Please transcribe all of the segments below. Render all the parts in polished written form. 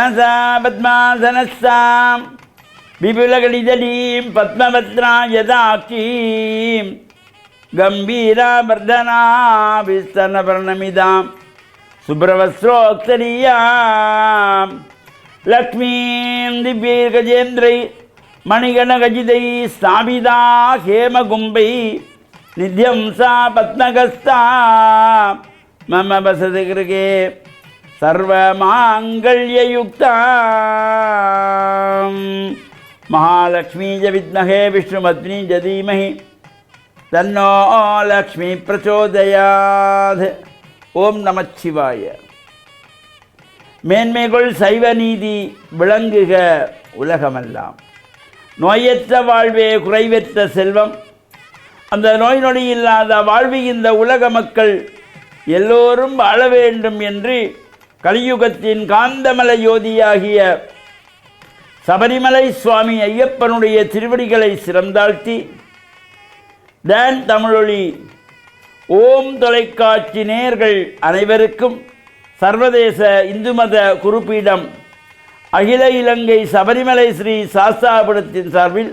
சசா பத்மாசனஸ்தாம் விபுலகடிதலீம் பத்மபத்ராயதாக்கீம் கம்பீராவர்தனா விஸ்தனபர்ணமிதாம் சுப்ரவஸ்ரோக்தரியாம் லக்ஷ்மீம் திவ்யகஜேந்திரை மணிகணகஜிதை ஸ்தாபிதா ஹேமகும்பை நித்யம் சா பத்மகஸ்தா மம வசதி கிருகே சர்வமாங்கல்யயுக்தா மகாலக்ஷ்மீ வித்மஹே விஷ்ணுபத்னி தீமஹி தன்னோ லக்ஷ்மி பிரச்சோதயாத். ஓம் நமச்சிவாய. மேன்மைகள் சைவ நீதி விளங்குக உலகமெல்லாம். நோயற்ற வாழ்வே குறைவற்ற செல்வம். அந்த நோய் நொடி இல்லாத வாழ்வு இந்த உலக மக்கள் எல்லோரும் வாழ வேண்டும் என்று கலியுகத்தின் காந்தமல யோதியாகிய சபரிமலை சுவாமி ஐயப்பனுடைய திருவடிகளை சிறந்தாழ்த்தி டான் தமிழொலி ஓம் தொலைக்காட்சி நேயர்கள் அனைவருக்கும் சர்வதேச இந்து மத குருபீடம் அகில இலங்கை சபரிமலை ஸ்ரீ சாஸ்தாபுரத்தின் சார்பில்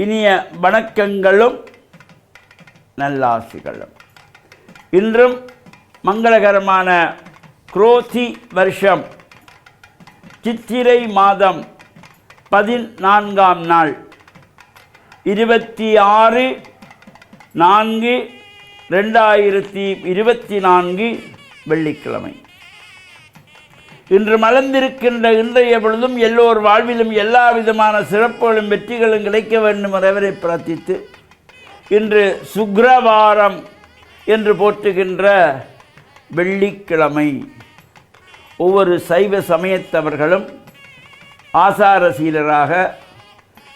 இனிய வணக்கங்களும் நல்லாசிகளும். இன்றும் மங்களகரமான குரோதி வருஷம் சித்திரை மாதம் 14ஆம் நாள் 26/4/2024 வெள்ளிக்கிழமை. இன்று மலர்ந்திருக்கின்ற இன்றைய பொழுதும் எல்லோர் வாழ்விலும் எல்லா விதமான சிறப்புகளும் வெற்றிகளும் கிடைக்க வேண்டும் இறைவனை பிரார்த்தித்து இன்று சுக்கிரவாரம் என்று போற்றுகின்ற வெள்ளிக்கிழமை. ஒவ்வொரு சைவ சமயத்தவர்களும் ஆசாரசீலராக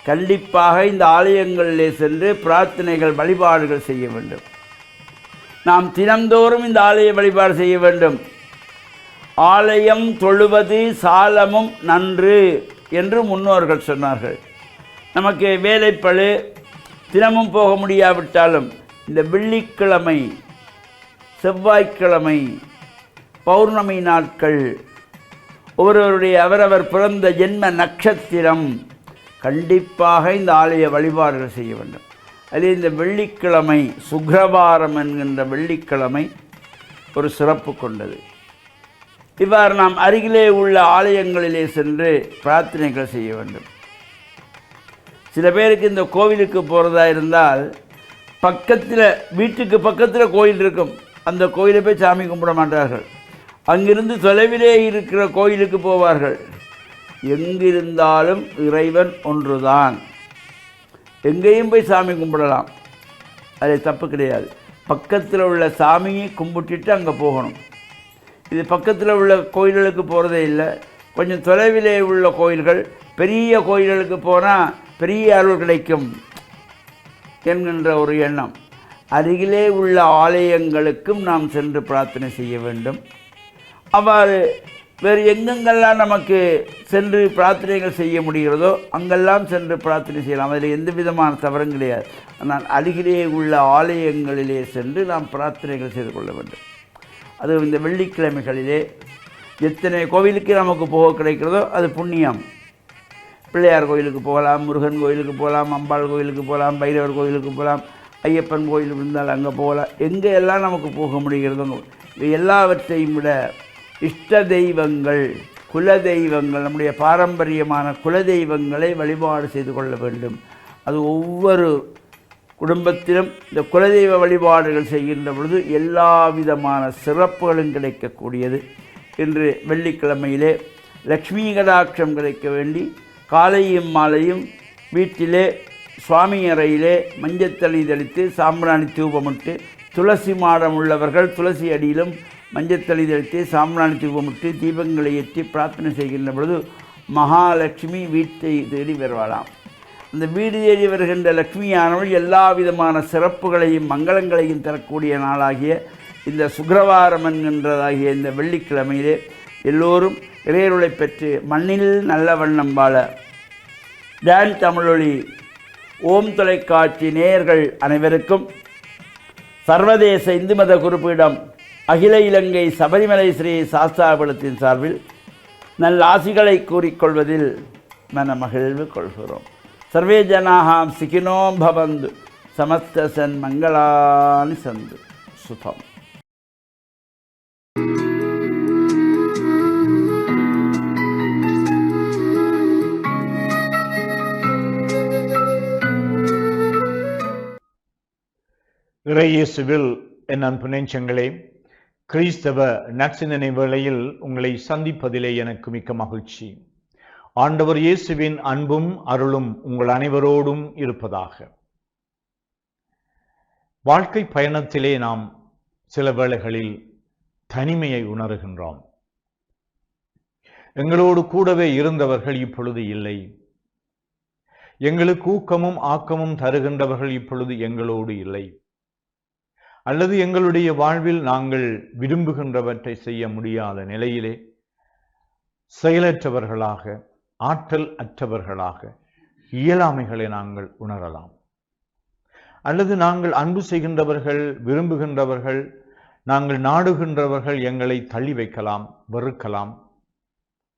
கண்டிப்பாக இந்த ஆலயங்களிலே சென்று பிரார்த்தனைகள் வழிபாடுகள் செய்ய வேண்டும். நாம் தினந்தோறும் இந்த ஆலய வழிபாடு செய்ய வேண்டும். ஆலயம் தொழுவது சாலமும் நன்று என்று முன்னோர்கள் சொன்னார்கள். நமக்கு வேலைப்பளு தினமும் போக முடியாவிட்டாலும் இந்த வெள்ளிக்கிழமை, செவ்வாய்க்கிழமை, பௌர்ணமி நாட்கள், ஒவ்வொருவருடைய அவரவர் பிறந்த ஜென்ம நட்சத்திரம் கண்டிப்பாக இந்த ஆலய வழிபாடுகள் செய்ய வேண்டும். அதில் இந்த வெள்ளிக்கிழமை சுக்கிரவாரம் என்கின்ற வெள்ளிக்கிழமை ஒரு சிறப்பு கொண்டது. இவ்வாறு நாம் அருகிலே உள்ள ஆலயங்களிலே சென்று பிரார்த்தனைகள் செய்ய வேண்டும். சில பேருக்கு இந்த கோவிலுக்கு போகிறதா இருந்தால் பக்கத்தில், வீட்டுக்கு பக்கத்தில் கோயில் இருக்கும், அந்த கோயிலை போய் சாமி கும்பிட மாட்டார்கள். அங்கிருந்து தொலைவிலே இருக்கிற கோயிலுக்கு போவார்கள். எங்கிருந்தாலும் இறைவன் ஒன்றுதான். எங்கேயும் போய் சாமி கும்பிடலாம், அது தப்பு கிடையாது. பக்கத்தில் உள்ள சாமியை கும்பிட்டுட்டு அங்கே போகணும். இது பக்கத்தில் உள்ள கோயில்களுக்கு போகிறதே இல்லை. கொஞ்சம் தொலைவிலே உள்ள கோயில்கள், பெரிய கோயில்களுக்கு போனால் பெரிய அருள் கிடைக்கும் என்கின்ற ஒரு எண்ணம். அருகிலே உள்ள ஆலயங்களுக்கும் நாம் சென்று பிரார்த்தனை செய்ய வேண்டும். அவ்வாறு வேறு எங்கெங்கெல்லாம் நமக்கு சென்று பிரார்த்தனைகள் செய்ய முடிகிறதோ அங்கெல்லாம் சென்று பிரார்த்தனை செய்யலாம். அதில் எந்த விதமான தவறும் கிடையாது. ஆனால் அருகிலே உள்ள ஆலயங்களிலே சென்று நாம் பிரார்த்தனைகள் செய்து கொள்ள வேண்டும். அது இந்த வெள்ளிக்கிழமைகளிலே எத்தனை கோவிலுக்கு நமக்கு போக கிடைக்கிறதோ அது புண்ணியம். பிள்ளையார் கோயிலுக்கு போகலாம், முருகன் கோயிலுக்கு போகலாம், அம்பாள் கோயிலுக்கு போகலாம், பைரவர் கோயிலுக்கு போகலாம், ஐயப்பன் கோயில் இருந்தால் அங்கே போகலாம். எங்கே எல்லாம் நமக்கு போக முடிகிறதோ இது எல்லாவற்றையும் விட இஷ்ட தெய்வங்கள், குல தெய்வங்கள், நம்முடைய பாரம்பரியமான குல தெய்வங்களை வழிபாடு செய்து கொள்ள வேண்டும். அது ஒவ்வொரு குடும்பத்திலும் இந்த குலதெய்வ வழிபாடுகள் செய்கின்ற பொழுது எல்லா விதமான சிறப்புகளும் கிடைக்கக்கூடியது. இன்று வெள்ளிக்கிழமையிலே லக்ஷ்மி கடாட்சம் கிடைக்க வேண்டி காலையும் மாலையும் வீட்டிலே சுவாமி அறையிலே மஞ்சத்தளி தெளித்து சாம்பிராணி தூபமிட்டு, துளசி மாடம் உள்ளவர்கள் துளசி அடியிலும் மஞ்சத்தளி தெளித்து சாம்பிராணி தூபமிட்டு தீபங்களை ஏற்றி பிரார்த்தனை செய்கின்ற பொழுது மகாலட்சுமி வீட்டை தேடி வருவாளாம். அந்த வீடு தேடி வருகின்ற லக்ஷ்மியானவள் எல்லா விதமான சிறப்புகளையும் மங்களங்களையும் தரக்கூடிய நாளாகிய இந்த சுக்கிரவாரம் என்கின்றதாகிய இந்த வெள்ளிக்கிழமையிலே எல்லோரும் இறையருளை பெற்று மண்ணில் நல்ல வண்ணம் வாழ டான் தமிழொலி ஓம் தொலைக்காட்சி நேயர்கள் அனைவருக்கும் சர்வதேச இந்து மத குருபீடம் அகில இலங்கை சபரிமலை ஸ்ரீ சாஸ்தாபுரத்தின் சார்பில் நல்ல ஆசிகளை கூறிக்கொள்வதில் மனமகிழ்வு கொள்கிறோம். சர்வே ஜனாஹாம் சுகினோ பவந்து சமஸ்த சன்மங்களானி சந்து சுதம். இறையேசுவில் என் அன்பு நெஞ்சங்களே, கிறிஸ்தவ நற்சிந்தனை வேளையில் உங்களை சந்திப்பதிலே எனக்கு மிக்க மகிழ்ச்சி. ஆண்டவர் இயேசுவின் அன்பும் அருளும் உங்கள் அனைவரோடும் இருப்பதாக. வாழ்க்கை பயணத்திலே நாம் சில வேளைகளில் தனிமையை உணர்கின்றோம். எங்களோடு கூடவே இருந்தவர்கள் இப்பொழுது இல்லை. எங்களுக்கு ஊக்கமும் ஆக்கமும் தருகின்றவர்கள் இப்பொழுது எங்களோடு இல்லை. அல்லது எங்களுடைய வாழ்வில் நாங்கள் விரும்புகின்றவற்றை செய்ய முடியாத நிலையிலே செயலற்றவர்களாக, ஆற்றல் அற்றவர்களாக, இயலாமைகளை நாங்கள் உணரலாம். அல்லது நாங்கள் அன்பு செய்கின்றவர்கள், விரும்புகின்றவர்கள், நாங்கள் நாடுகின்றவர்கள் எங்களை தள்ளி வைக்கலாம், வெறுக்கலாம்,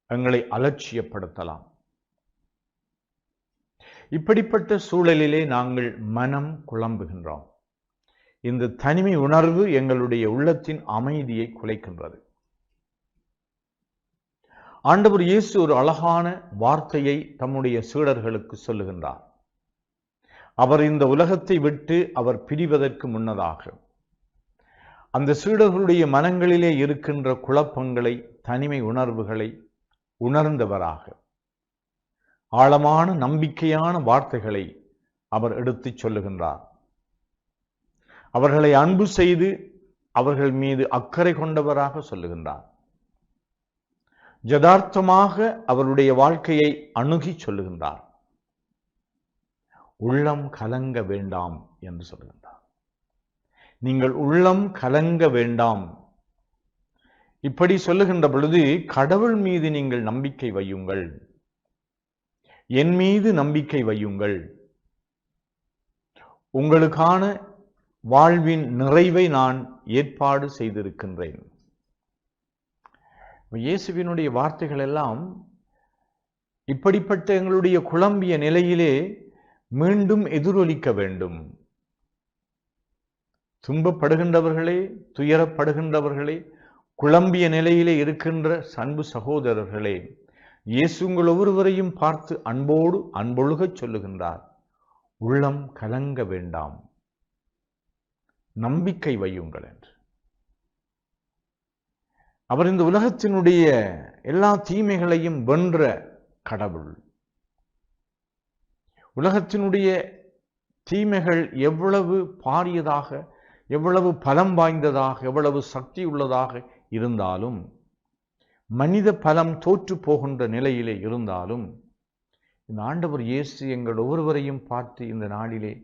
எங்களை அலட்சியப்படுத்தலாம். இப்படிப்பட்ட சூழலிலே நாங்கள் மனம் குழம்புகின்றோம். இந்த தனிமை உணர்வு எங்களுடைய உள்ளத்தின் அமைதியை குலைக்கின்றது. ஆண்டவர் இயேசு ஒரு அழகான வார்த்தையை தம்முடைய சீடர்களுக்கு சொல்லுகின்றார். அவர் இந்த உலகத்தை விட்டு அவர் பிரிவதற்கு முன்னதாக அந்த சீடர்களுடைய மனங்களிலே இருக்கின்ற குழப்பங்களை, தனிமை உணர்வுகளை உணர்ந்தவராக ஆழமான நம்பிக்கையான வார்த்தைகளை அவர் எடுத்துச் சொல்லுகின்றார். அவர்களை அன்பு செய்து அவர்கள் மீது அக்கறை கொண்டவராக சொல்லுகின்றார். யதார்த்தமாக அவருடைய வாழ்க்கையை அணுகி சொல்லுகின்றார். உள்ளம் கலங்க வேண்டாம் என்று சொல்லுகின்றார். நீங்கள் உள்ளம் கலங்க வேண்டாம். இப்படி சொல்லுகின்ற பொழுது கடவுள் மீது நீங்கள் நம்பிக்கை வையுங்கள், என் மீது நம்பிக்கை வையுங்கள், உங்களுக்கான வாழ்வின் நிறைவை நான் ஏற்பாடு செய்திருக்கின்றேன். இயேசுவினுடைய வார்த்தைகள் எல்லாம் இப்படிப்பட்ட எங்களுடைய குழம்பிய நிலையிலே மீண்டும் எதிரொலிக்க வேண்டும். துன்பப்படுகின்றவர்களே, துயரப்படுகின்றவர்களே, குழம்பிய நிலையிலே இருக்கின்ற அன்பு சகோதரர்களே, இயேசு உங்கள் ஒவ்வொருவரையும் பார்த்து அன்போடு அன்பொழுகச் சொல்லுகின்றார். உள்ளம் கலங்க வேண்டாம், நம்பிக்கை வையுங்கள் என்று. அவர் இந்த உலகத்தினுடைய எல்லா தீமைகளையும் வென்ற கடவுள். உலகத்தினுடைய தீமைகள் எவ்வளவு பாரியதாக, எவ்வளவு பலம் வாய்ந்ததாக, எவ்வளவு சக்தி உள்ளதாக இருந்தாலும், மனித பலம் தோற்று போகின்ற நிலையிலே இருந்தாலும், இந்த ஆண்டவர் இயேசு எங்கள் ஒவ்வொருவரையும் பார்த்து இந்த நாளிலே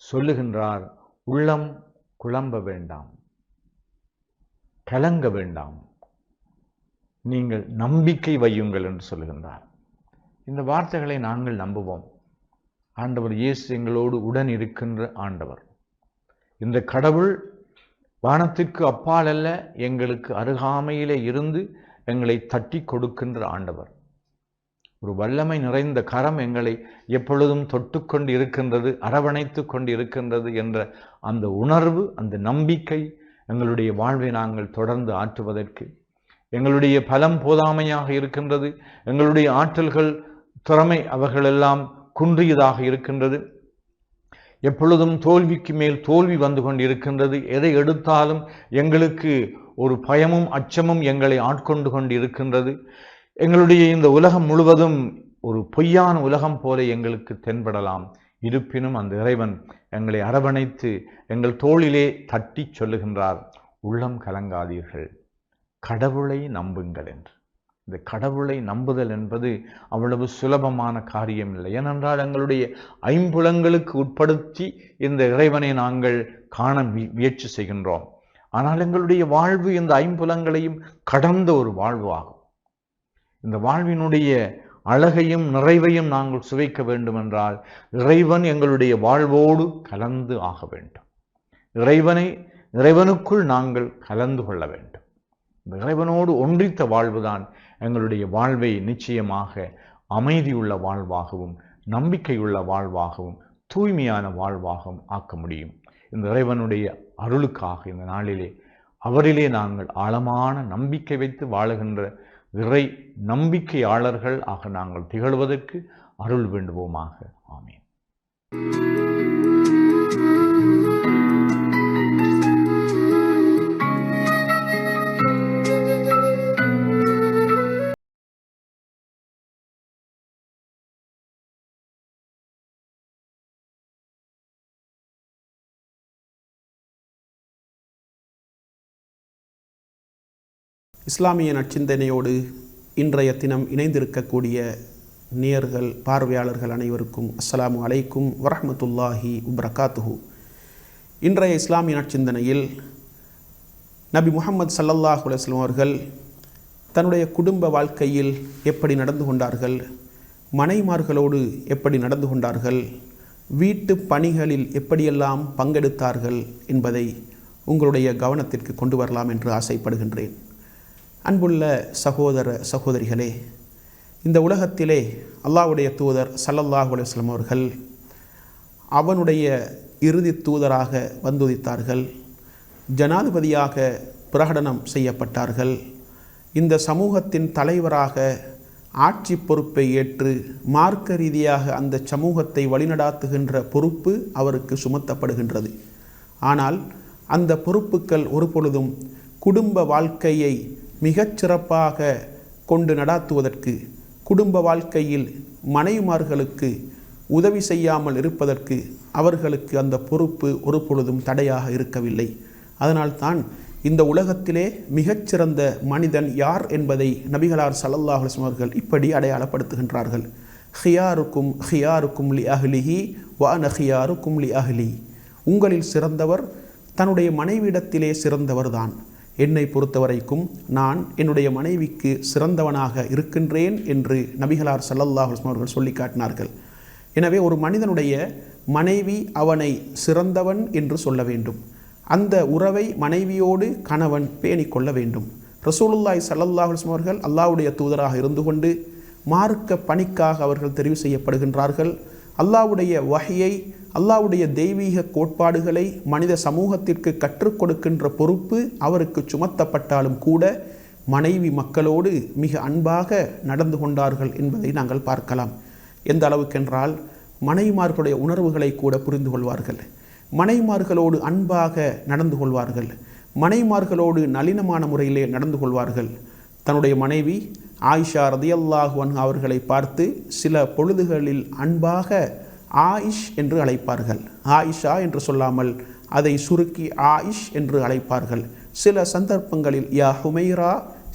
சொல்லுகின்றார், உள்ளம் குழம்ப வேண்டாம், கலங்க வேண்டாம், நீங்கள் நம்பிக்கை வையுங்கள் என்று சொல்லுகின்றார். இந்த வார்த்தைகளை நாங்கள் நம்புவோம். ஆண்டவர் இயேசு எங்களோடு உடன் இருக்கின்ற ஆண்டவர். இந்த கடவுள் வானத்திற்கு அப்பால் அல்ல, எங்களுக்கு அருகாமையிலே இருந்து எங்களை தட்டி கொடுக்கின்ற ஆண்டவர். ஒரு வல்லமை நிறைந்த கரம் எங்களை எப்பொழுதும் தொட்டுக்கொண்டு இருக்கின்றது, அரவணைத்து கொண்டு இருக்கின்றது என்ற அந்த உணர்வு, அந்த நம்பிக்கை எங்களுடைய வாழ்வை நாங்கள் தொடர்ந்து ஆற்றுவதற்கு, எங்களுடைய பலம் போதாமையாக இருக்கின்றது, எங்களுடைய ஆற்றல்கள், திறமை அவர்களெல்லாம் குன்றியதாக இருக்கின்றது, எப்பொழுதும் தோல்விக்கு மேல் தோல்வி வந்து கொண்டு இருக்கின்றது, எதை எடுத்தாலும் எங்களுக்கு ஒரு பயமும் அச்சமும் எங்களை ஆட்கொண்டு கொண்டு இருக்கின்றது, எங்களுடைய இந்த உலகம் முழுவதும் ஒரு பொய்யான உலகம் போல எங்களுக்கு தென்படலாம். இருப்பினும் அந்த இறைவன் எங்களை அரவணைத்து எங்கள் தோளிலே தட்டி சொல்லுகின்றார், உள்ளம் கலங்காதீர்கள், கடவுளை நம்புங்கள் என்று. இந்த கடவுளை நம்புதல் என்பது அவ்வளவு சுலபமான காரியம் இல்லை. ஏனென்றால் எங்களுடைய ஐம்புலங்களுக்கு உட்படுத்தி இந்த இறைவனை நாங்கள் காண முயற்சி செய்கின்றோம். ஆனால் எங்களுடைய வாழ்வு இந்த ஐம்புலங்களையும் கடந்த ஒரு வாழ்வு ஆகும். இந்த வாழ்வினுடைய அழகையும் நிறைவையும் நாங்கள் சுவைக்க வேண்டும் என்றால் இறைவன் எங்களுடைய வாழ்வோடு கலந்து ஆக வேண்டும். இறைவனுக்குள் நாங்கள் கலந்து கொள்ள வேண்டும். இந்த இறைவனோடு ஒன்றித்த வாழ்வுதான் எங்களுடைய வாழ்வை நிச்சயமாக அமைதியுள்ள வாழ்வாகவும் நம்பிக்கையுள்ள வாழ்வாகவும் தூய்மையான வாழ்வாகவும் ஆக்க முடியும். இந்த இறைவனுடைய அருளுக்காக இந்த நாளிலே அவரிலே நாங்கள் ஆழமான நம்பிக்கை வைத்து வாழுகின்ற இறை நம்பிக்கையாளர்கள் ஆக நாங்கள் திகழ்வதற்கு அருள் வேண்டுவோமாக. ஆமீன். இஸ்லாமிய நற்சிந்தனையோடு இன்றைய தினம் இணைந்திருக்கக்கூடிய நேயர்கள் பார்வையாளர்கள் அனைவருக்கும் அஸ்ஸலாமு அலைக்கும் வரஹ்மத்துல்லாஹி வபரகாத்துஹு. இன்றைய இஸ்லாமிய நற்சிந்தனையில் நபி முஹம்மது ஸல்லல்லாஹு அலைஹி வஸல்லம் அவர்கள் தன்னுடைய குடும்ப வாழ்க்கையில் எப்படி நடந்து கொண்டார்கள், மனைமார்களோடு எப்படி நடந்து கொண்டார்கள், வீட்டு பணிகளில் எப்படியெல்லாம் பங்கெடுத்தார்கள் என்பதை உங்களுடைய கவனத்திற்கு கொண்டு வரலாம் என்று ஆசைப்படுகின்றேன். அன்புள்ள சகோதர சகோதரிகளே, இந்த உலகத்திலே அல்லாஹ்வுடைய தூதர் ஸல்லல்லாஹு அலைஹி வஸல்லம் அவர்கள் அவனுடைய இறுதி தூதராக வந்துதித்தார்கள். ஜனாதிபதியாக பிரகடனம் செய்யப்பட்டார்கள். இந்த சமூகத்தின் தலைவராக ஆட்சி பொறுப்பை ஏற்று மார்க்க ரீதியாக அந்த சமூகத்தை வழிநடாத்துகின்ற பொறுப்பு அவருக்கு சுமத்தப்படுகின்றது. ஆனால் அந்த பொறுப்புகள் ஒரு பொழுதும் குடும்ப வாழ்க்கையை மிகச்சிறப்பாக கொண்டு நடாத்துவதற்கு, குடும்ப வாழ்க்கையில் மனைவிமார்களுக்கு உதவி செய்யாமல் இருப்பதற்கு அவர்களுக்கு அந்த பொறுப்பு ஒரு பொழுதும் தடையாக இருக்கவில்லை. அதனால்தான் இந்த உலகத்திலே மிகச்சிறந்த மனிதன் யார் என்பதை நபிகளார் ஸல்லல்லாஹு அலைஹி வஸல்லம் அவர்கள் இப்படி அடையாளப்படுத்துகின்றார்கள். ஹியாருக்கும் ஹியாருக்கும் லி அஹ்லிஹி வ அன ஹியாருக்கும் லி அஹ்லி. உங்களில் சிறந்தவர் தன்னுடைய மனைவியிடத்திலே சிறந்தவர்தான். என்னை பொறுத்தவரைக்கும் நான் என்னுடைய மனைவிக்கு சிறந்தவனாக இருக்கின்றேன் என்று நபிகளார் ஸல்லல்லாஹு அலைஹி வஸல்லம் அவர்கள் சொல்லி காட்டினார்கள். எனவே ஒரு மனிதனுடைய மனைவி அவனை சிறந்தவன் என்று சொல்ல வேண்டும். அந்த உறவை மனைவியோடு கணவன் பேணி கொள்ள வேண்டும். ரசூலுல்லாஹி ஸல்லல்லாஹு அலைஹி வஸல்லம் அவர்கள் அல்லாஹ்வுடைய தூதராக இருந்து கொண்டு மார்க்க பணிக்காக அவர்கள் தெரிவு செய்யப்படுகின்றார்கள். அல்லாஹ்வுடைய வஹியை, அல்லாஹ்வுடைய தெய்வீக கோட்பாடுகளை மனித சமூகத்திற்கு கற்றுக் கொடுக்கின்ற பொறுப்பு அவருக்கு சுமத்தப்பட்டாலும் கூட மனைவி மக்களோடு மிக அன்பாக நடந்து கொண்டார்கள் என்பதை நாங்கள் பார்க்கலாம். எந்த அளவுக்கென்றால் மனைவிமார்களுடைய உணர்வுகளை கூட புரிந்து கொள்வார்கள், மனைவிமார்களோடு அன்பாக நடந்து கொள்வார்கள், மனைவிமார்களோடு நளினமான முறையிலே நடந்து கொள்வார்கள். தன்னுடைய மனைவி ஆயிஷா ரதியல்லாஹு அன்ஹா அவர்களை பார்த்து சில பொழுதுகளில் அன்பாக ஆயிஷ் என்று அழைப்பார்கள். ஆயிஷா என்று சொல்லாமல் அதை சுருக்கி ஆயிஷ் என்று அழைப்பார்கள். சில சந்தர்ப்பங்களில் யா ஹுமைரா,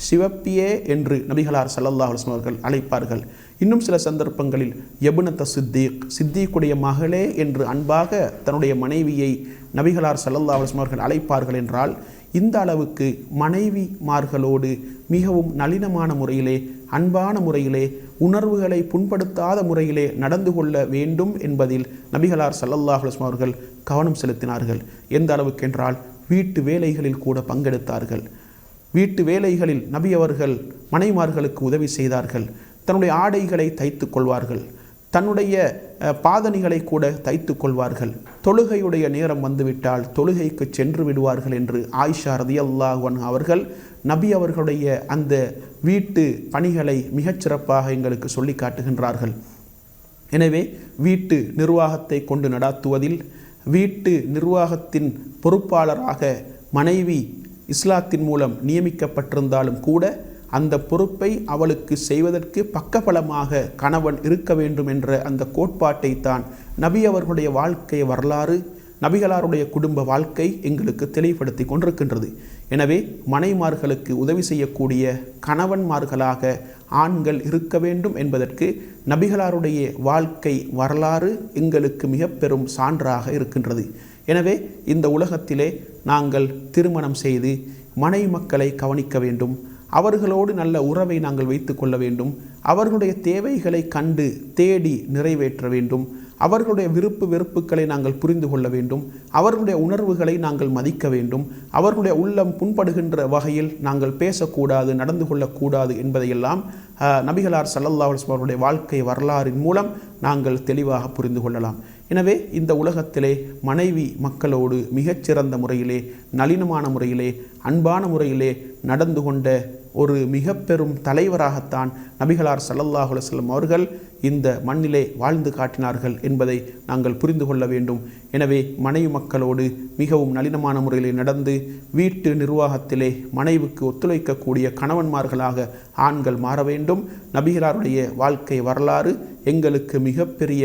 சிவப்பியே என்று நபிகளார் ஸல்லல்லாஹு அலைஹி வஸல்லம் அவர்கள் அழைப்பார்கள். இன்னும் சில சந்தர்ப்பங்களில் யபுனத்த சித்தீக், சித்தீக்குடைய மகளே என்று அன்பாக தன்னுடைய மனைவியை நபிகளார் ஸல்லல்லாஹு அலைஹி வஸல்லம் அவர்கள் அழைப்பார்கள். என்றால் இந்த அளவுக்கு மனைவிமார்களோடு மிகவும் நளினமான முறையிலே, அன்பான முறையிலே, உணர்வுகளை புண்படுத்தாத முறையிலே நடந்து கொள்ள வேண்டும் என்பதில் நபிகளார் ஸல்லல்லாஹு அலைஹி வஸல்லம் அவர்கள் கவனம் செலுத்தினார்கள். எந்த அளவுக்கென்றால் வீட்டு வேலைகளில் கூட பங்கெடுத்தார்கள். வீட்டு வேலைகளில் நபி அவர்கள் மனைவிமார்களுக்கு உதவி செய்தார்கள். தன்னுடைய ஆடைகளை தைத்து கொள்வார்கள், தன்னுடைய பாதணிகளை கூட தைத்து கொள்வார்கள். தொழுகையுடைய நேரம் வந்துவிட்டால் தொழுகைக்கு சென்று விடுவார்கள் என்று ஆயிஷா ரதியல்லாஹு அன்ஹா அவர்கள் நபி அவர்களுடைய அந்த வீட்டு பணிகளை மிகச்சிறப்பாக எங்களுக்கு சொல்லி காட்டுகின்றார்கள். எனவே வீட்டு நிர்வாகத்தை கொண்டு நடாத்துவதில், வீட்டு நிர்வாகத்தின் பொறுப்பாளராக மனைவி இஸ்லாத்தின் மூலம் நியமிக்கப்பட்டிருந்தாலும் கூட அந்த பொறுப்பை அவளுக்கு செய்வதற்கு பக்கபலமாக கணவன் இருக்க வேண்டும் என்ற அந்த கோட்பாட்டை தான் நபி அவர்களுடைய வாழ்க்கை வரலாறு, நபிகளாருடைய குடும்ப வாழ்க்கை எங்களுக்கு தெளிவுபடுத்தி கொண்டிருக்கின்றது. எனவே மனைமார்களுக்கு உதவி செய்யக்கூடிய கணவன்மார்களாக ஆண்கள் இருக்க வேண்டும் என்பதற்கு நபிகளாருடைய வாழ்க்கை வரலாறு எங்களுக்கு மிக பெரும் சான்றாக இருக்கின்றது. எனவே இந்த உலகத்திலே நாங்கள் திருமணம் செய்து மனை மக்களை கவனிக்க வேண்டும், அவர்களோடு நல்ல உறவை நாங்கள் வைத்து கொள்ள வேண்டும், அவர்களுடைய தேவைகளை கண்டு தேடி நிறைவேற்ற வேண்டும், அவர்களுடைய விருப்பு வெறுப்புகளை நாங்கள் புரிந்து கொள்ள வேண்டும். அவர்களுடைய உணர்வுகளை நாங்கள் மதிக்க வேண்டும். அவர்களுடைய உள்ளம் புண்படுகின்ற வகையில் நாங்கள் பேசக்கூடாது, நடந்து கொள்ளக்கூடாது என்பதையெல்லாம் நபிகளார் ஸல்லல்லாஹு அலைஹி வஸல்லம் அவருடைய வாழ்க்கை வரலாறின் மூலம் நாங்கள் தெளிவாக புரிந்து கொள்ளலாம். எனவே இந்த உலகத்திலே மனைவி மக்களோடு மிகச்சிறந்த முறையிலே, நளினமான முறையிலே, அன்பான முறையிலே நடந்து கொண்ட ஒரு மிக பெரும் தலைவராகத்தான் நபிகளார் ஸல்லல்லாஹு அலைஹி வஸல்லம் அவர்கள் இந்த மண்ணிலே வாழ்ந்து காட்டினார்கள் என்பதை நாங்கள் புரிந்து கொள்ள வேண்டும். எனவே மனைவி மக்களோடு மிகவும் நளினமான முறையிலே நடந்து வீட்டு நிர்வாகத்திலே மனைவிக்கு ஒத்துழைக்கக்கூடிய கணவன்மார்களாக ஆண்கள் மாற வேண்டும். நபிகளாருடைய வாழ்க்கை வரலாறு எங்களுக்கு மிகப்பெரிய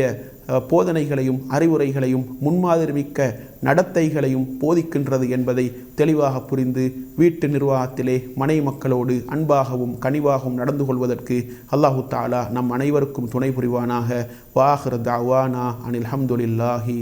போதனைகளையும் அறிவுரைகளையும் முன்மாதிரி மிக்க நடத்தைகளையும் போதிக்கின்றது என்பதை தெளிவாக புரிந்து வீட்டு நிர்வாகத்திலே மனைவி மக்களோடு அன்பாகவும் கனிவாகவும் நடந்து கொள்வதற்கு அல்லாஹு தஆலா நம் அனைவருக்கும் துணை புரிவானாக. வாஹிர் தஅவானா அனில் ஹம்துலில்லாஹி